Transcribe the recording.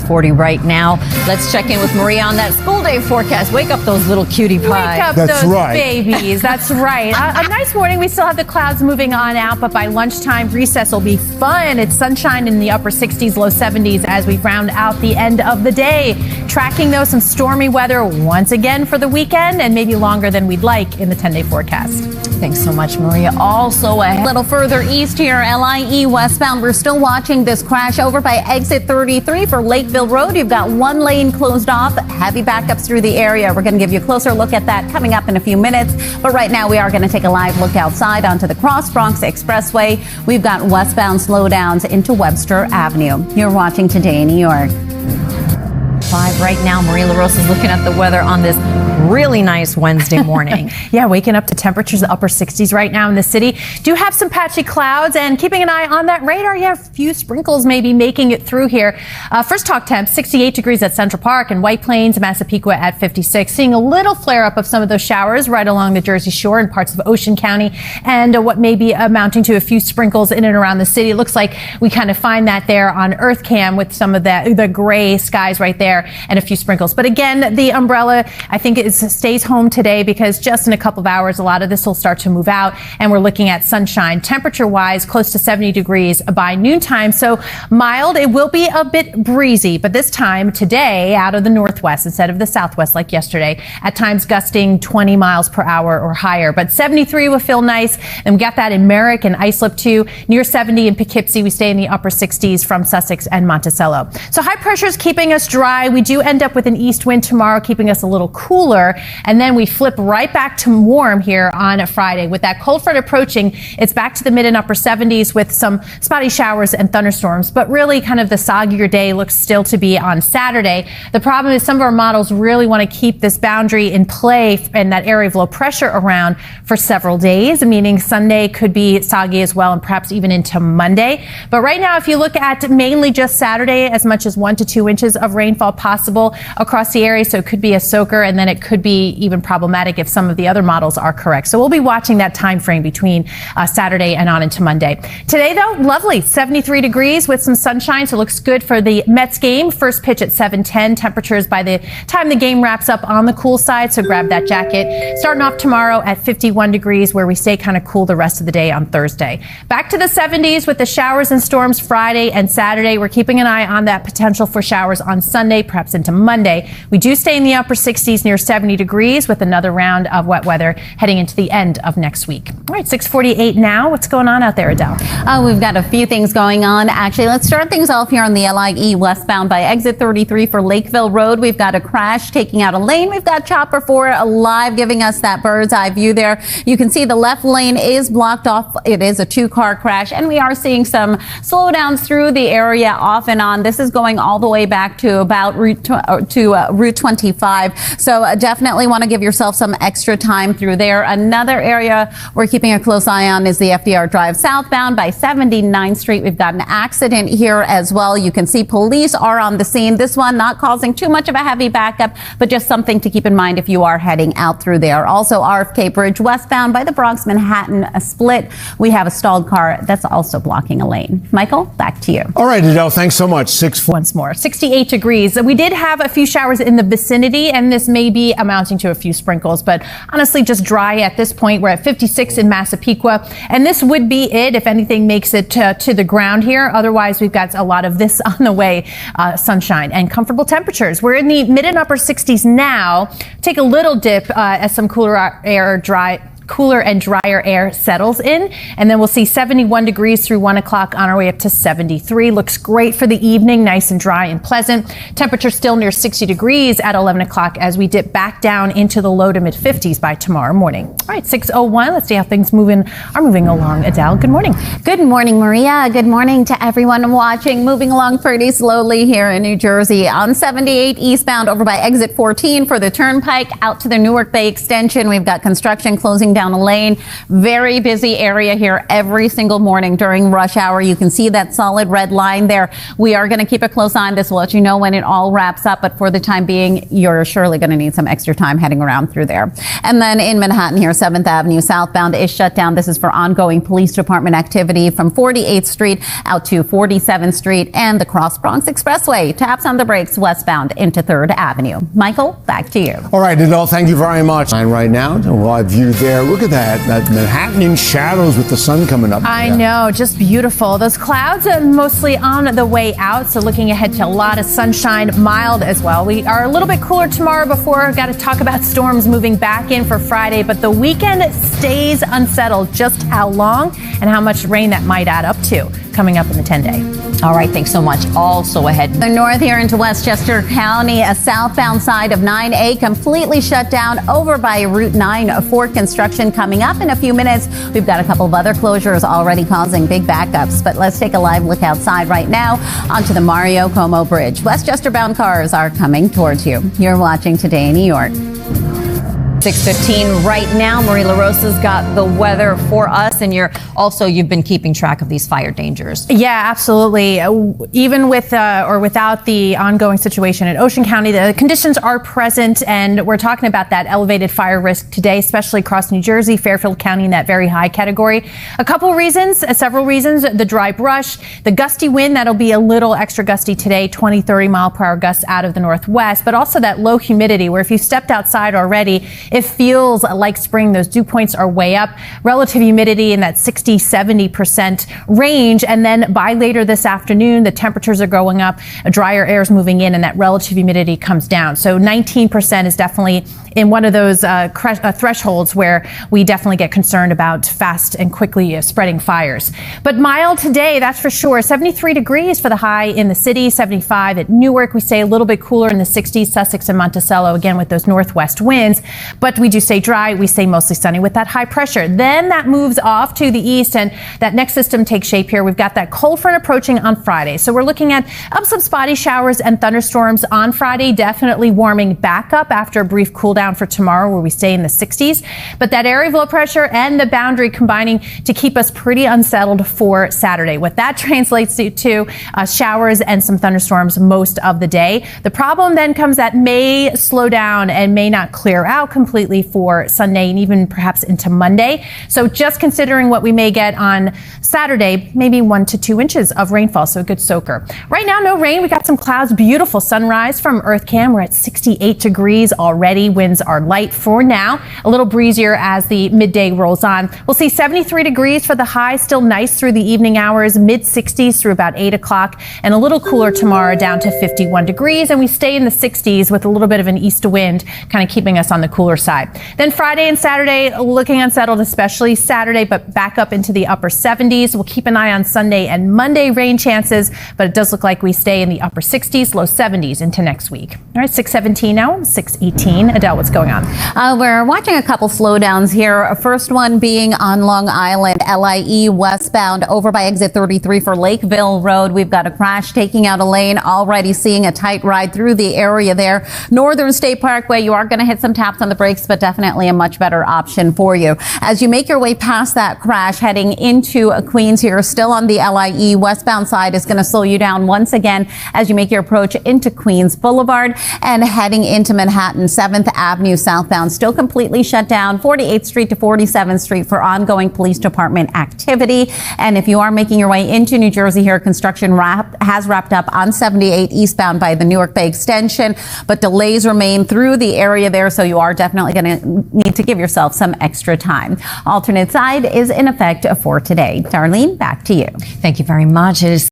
6:40 right now. Let's check in with Maria on that school day forecast. Wake up those little cutie pies. Wake up That's those right. babies. That's right. A nice morning. We still have the clouds moving on out, but by lunchtime, recess will be fun. It's sunshine in the upper 60s, low 70s as we round out the end of the day. Tracking, though, some stormy weather once again for the weekend and maybe longer than we'd like in the 10-day forecast. Thanks so much, Maria. Also, a little further east here, LIE westbound. We're still watching this crash over by exit 33 for Lakeville Road. You've got one lane closed off, heavy backups through the area. We're going to give you a closer look at that coming up in a few minutes. But right now, we are going to take a live look outside onto the Cross Bronx Expressway. We've got westbound slowdowns into Webster Avenue. You're watching Today in New York. 5 right now. Maria LaRosa is looking at the weather on this really nice Wednesday morning. Yeah, waking up to temperatures in the upper 60s right now in the city. Do have some patchy clouds and keeping an eye on that radar. Yeah, a few sprinkles maybe making it through here. First talk temps, 68 degrees at Central Park and White Plains, Massapequa at 56. Seeing a little flare up of some of those showers right along the Jersey Shore and parts of Ocean County, and what may be amounting to a few sprinkles in and around the city. It looks like we kind of find that there on Earth Cam with some of the gray skies right there and a few sprinkles. But again, the umbrella, I think it stays home today because just in a couple of hours, a lot of this will start to move out and we're looking at sunshine. Temperature wise, close to 70 degrees by noontime. So mild. It will be a bit breezy, but this time today out of the northwest instead of the southwest like yesterday, at times gusting 20 miles per hour or higher. But 73 will feel nice. And we got that in Merrick and Islip too. Near 70 in Poughkeepsie. We stay in the upper 60s from Sussex and Monticello. So high pressure is keeping us dry. We do end up with an east wind tomorrow, keeping us a little cooler. And then we flip right back to warm here on a Friday. With that cold front approaching, it's back to the mid and upper 70s with some spotty showers and thunderstorms. But really kind of the soggier day looks still to be on Saturday. The problem is some of our models really want to keep this boundary in play and that area of low pressure around for several days, meaning Sunday could be soggy as well and perhaps even into Monday. But right now, if you look at mainly just Saturday, as much as 1 to 2 inches of rainfall possible across the area. So it could be a soaker and then it could be even problematic if some of the other models are correct. So we'll be watching that time frame between Saturday and on into Monday. Today, though, lovely 73 degrees with some sunshine. So it looks good for the Mets game. First pitch at 7:10. Temperatures by the time the game wraps up on the cool side. So grab that jacket. Starting off tomorrow at 51 degrees where we stay kind of cool the rest of the day on Thursday. Back to the 70s with the showers and storms Friday and Saturday. We're keeping an eye on that potential for showers on Sunday, perhaps into Monday. We do stay in the upper 60s near 70 degrees with another round of wet weather heading into the end of next week. All right, 6:48 now. What's going on out there, Adele? We've got a few things going on. Actually, let's start things off here on the LIE westbound by exit 33 for Lakeville Road. We've got a crash taking out a lane. We've got Chopper 4 live giving us that bird's eye view there. You can see the left lane is blocked off. It is a 2-car crash, and we are seeing some slowdowns through the area off and on. This is going all the way back to about Route 25. So definitely want to give yourself some extra time through there. Another area we're keeping a close eye on is the FDR Drive southbound by 79th Street. We've got an accident here as well. You can see police are on the scene. This one not causing too much of a heavy backup, but just something to keep in mind if you are heading out through there. Also, RFK Bridge westbound by the Bronx Manhattan split. We have a stalled car that's also blocking a lane. Michael, back to you. All right, Adele, thanks so much. Once more, 68 degrees. We did have a few showers in the vicinity, and this may be amounting to a few sprinkles, but honestly just dry at this point. We're at 56 in Massapequa, and this would be it if anything makes it to the ground here. Otherwise, we've got a lot of this on the way, sunshine and comfortable temperatures. We're in the mid and upper 60s now. Take a little dip as some cooler and drier air settles in, and then we'll see 71 degrees through 1 o'clock on our way up to 73. Looks great for the evening, nice and dry and pleasant. Temperature still near 60 degrees at 11 o'clock as we dip back down into the low to mid 50s by tomorrow morning. All right, 6:01. Let's see how things are moving along. Adele, good morning. Good morning, Maria. Good morning to everyone watching. Moving along pretty slowly here in New Jersey on 78 eastbound over by exit 14 for the Turnpike out to the Newark Bay Extension. We've got construction closing down a lane. Very busy area here every single morning during rush hour. You can see that solid red line there. We are going to keep a close eye on this. We'll let you know when it all wraps up, but for the time being, you're surely going to need some extra time heading around through there. And then in Manhattan here, 7th Avenue southbound is shut down. This is for ongoing police department activity from 48th Street out to 47th Street and the Cross Bronx Expressway. Taps on the brakes westbound into 3rd Avenue. Michael, back to you. All right, Adelle, thank you very much. And right now, a live view there. Look at that Manhattan in shadows with the sun coming up. I know, just beautiful. Those clouds are mostly on the way out, so looking ahead to a lot of sunshine, mild as well. We are a little bit cooler tomorrow before. Got to talk about storms moving back in for Friday, but the weekend stays unsettled. Just how long and how much rain that might add up to coming up in the 10-day. All right, thanks so much. Also ahead. The north here into Westchester County, a southbound side of 9A completely shut down over by Route 9 for construction. Coming up in a few minutes, we've got a couple of other closures already causing big backups. But let's take a live look outside right now onto the Mario Cuomo Bridge. Westchester bound cars are coming towards you. You're watching Today in New York. 6:15 right now. Marie LaRosa's got the weather for us, and you've been keeping track of these fire dangers. Yeah, absolutely. Even with or without the ongoing situation in Ocean County, the conditions are present, and we're talking about that elevated fire risk today, especially across New Jersey, Fairfield County in that very high category. A couple reasons, several reasons: the dry brush, the gusty wind that'll be a little extra gusty today, 20-30 mile per hour gusts out of the northwest, but also that low humidity where if you stepped outside already, it feels like spring. Those dew points are way up. Relative humidity in that 60-70% range. And then by later this afternoon, the temperatures are going up, drier air is moving in, and that relative humidity comes down. So 19% is definitely in one of those thresholds where we definitely get concerned about fast and quickly spreading fires. But mild today, that's for sure. 73 degrees for the high in the city, 75 at Newark. We say a little bit cooler in the 60s, Sussex and Monticello, again with those northwest winds. But we do stay dry. We stay mostly sunny with that high pressure. Then that moves off to the east, and that next system takes shape here. We've got that cold front approaching on Friday. So we're looking at some spotty showers and thunderstorms on Friday, definitely warming back up after a brief cool down for tomorrow where we stay in the 60s. But that area of low pressure and the boundary combining to keep us pretty unsettled for Saturday. What that translates to showers and some thunderstorms most of the day. The problem then comes that may slow down and may not clear out completely for Sunday and even perhaps into Monday. So just considering what we may get on Saturday, maybe 1 to 2 inches of rainfall, so a good soaker. Right now, no rain. We got some clouds. Beautiful sunrise from EarthCam. We're at 68 degrees already. Winds are light for now. A little breezier as the midday rolls on. We'll see 73 degrees for the high. Still nice through the evening hours. Mid 60s through about 8 o'clock. And a little cooler tomorrow down to 51 degrees. And we stay in the 60s with a little bit of an east wind kind of keeping us on the cooler side. Then Friday and Saturday looking unsettled, especially Saturday, but back up into the upper 70s. We'll keep an eye on Sunday and Monday rain chances, but it does look like we stay in the upper 60s, low 70s into next week. All right, 6:17 now, 6:18. Adele, what's going on? We're watching a couple slowdowns here. First one being on Long Island, LIE westbound over by exit 33 for Lakeville Road. We've got a crash taking out a lane, already seeing a tight ride through the area there. Northern State Parkway, you are going to hit some taps on the brakes, but definitely a much better option for you. As you make your way past that crash, heading into Queens here, still on the LIE westbound side is going to slow you down once again as you make your approach into Queens Boulevard and heading into Manhattan, 7th Avenue southbound, still completely shut down, 48th Street to 47th Street for ongoing police department activity. And if you are making your way into New Jersey here, construction has wrapped up on 78 eastbound by the Newark Bay Extension, but delays remain through the area there, so you are definitely going to need to give yourself some extra time. Alternate side is in effect for today. Darlene, back to you. Thank you very much. It is